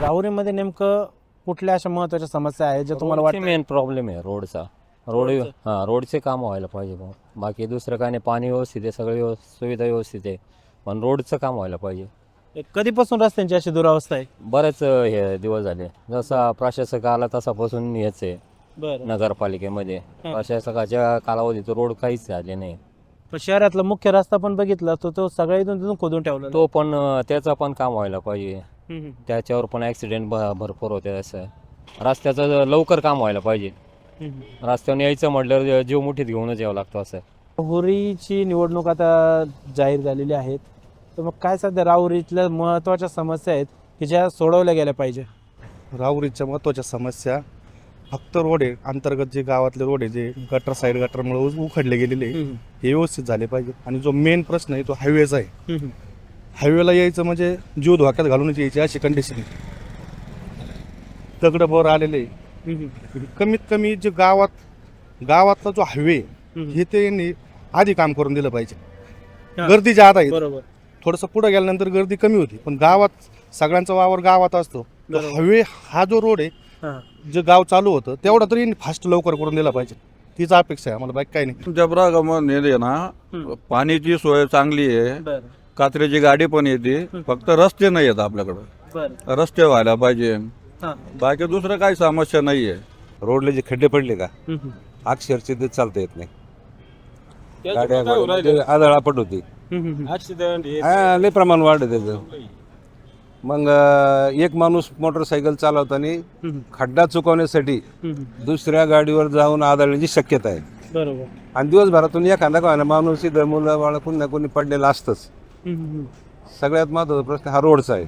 राहुरीमध्ये नेमकं कुठल्या अशा महत्त्वाच्या समस्या आहेत ज्या तुम्हाला वाटतं? मेन प्रॉब्लेम आहे रोडचा. रोडचे काम व्हायला पाहिजे मग. बाकी दुसरं काय नाही, पाणी व्यवस्थित आहे, सगळे सुविधा व्यवस्थित आहे, पण रोडचं काम व्हायला पाहिजे. कधीपासून रस्त्यांची अशी दुरावस्था आहे? बरेच हे दिवस झाले, जसा प्रशासक आला तसापासून हेच आहे. बरं. नगरपालिकेमध्ये प्रशासकाच्या कालावधीत रोड काहीच झाले नाही. पण शहरातला मुख्य रस्ता पण बघितला तो सगळ्या इथून तिथून खोदून ठेवला. तो पण त्याचं पण काम व्हायला पाहिजे. त्याच्यावर पण ॲक्सिडेंट भरपूर होते. असं रस्त्याचं लवकर काम व्हायला पाहिजे. रस्त्यावर यायचं म्हटल्यावर जीव मुठीत घेऊनच यावं लागतं. असं राहुरीची निवडणूक आता जाहीर झालेली आहेत, तर मग काय सध्या राहुरीतल्या महत्त्वाच्या समस्या आहेत की ज्या सोडवल्या गेल्या पाहिजे? राहुरीच्या महत्त्वाच्या समस्या फक्त रोड आहे, अंतर्गत जे गावातले रोड आहे, जे गटर साईड गटरमुळे उखडले गेलेले हे व्यवस्थित झाले पाहिजे. आणि जो मेन प्रश्न आहे तो हायवेचा आहे. हायवेला यायचं म्हणजे जीव धोक्यात घालूनच यायची अशी कंडिशन. दगड बोर आलेले कमीत कमी जे गावातला जो हायवे हे ते आधी काम करून दिलं पाहिजे. गर्दी आता आहे, बरोबर. थोडंसं पुढे गेल्यानंतर गर्दी कमी होती, पण गावात सगळ्यांचा वावर गावात असतो. हायवे हा जो रोड आहे, जे गाव चालू होतं तेवढा तरी फास्ट लवकर करून दिला पाहिजे. तीच अपेक्षा आहे आम्हाला, बाकी काही नाही. तुमच्या भागामध्ये ना पाण्याची सोय चांगली आहे, कात्र्याची गाडी पण येते, फक्त रस्ते नाही आहेत आपल्याकडं. रस्ते व्हायला पाहिजे, बाकी दुसरं काही समस्या नाहीये. रोडला जे खड्डे पडले का अक्षरशः ते चालता येत नाही. गाड्या आदळापट होती, लय प्रमाण वाढलं त्याचं. मग एक माणूस मोटरसायकल चालवताना खड्डा चुकवण्यासाठी दुसऱ्या गाडीवर जाऊन आदळण्याची शक्यता आहे. बरोबर. आणि दिवसभरातून एखादा का माणूस इथं मुलं बाळ कोणी ना कोणी पडलेलं असतंच. सगळ्यात महत्त्वाचा प्रश्न हा रोडचा आहे.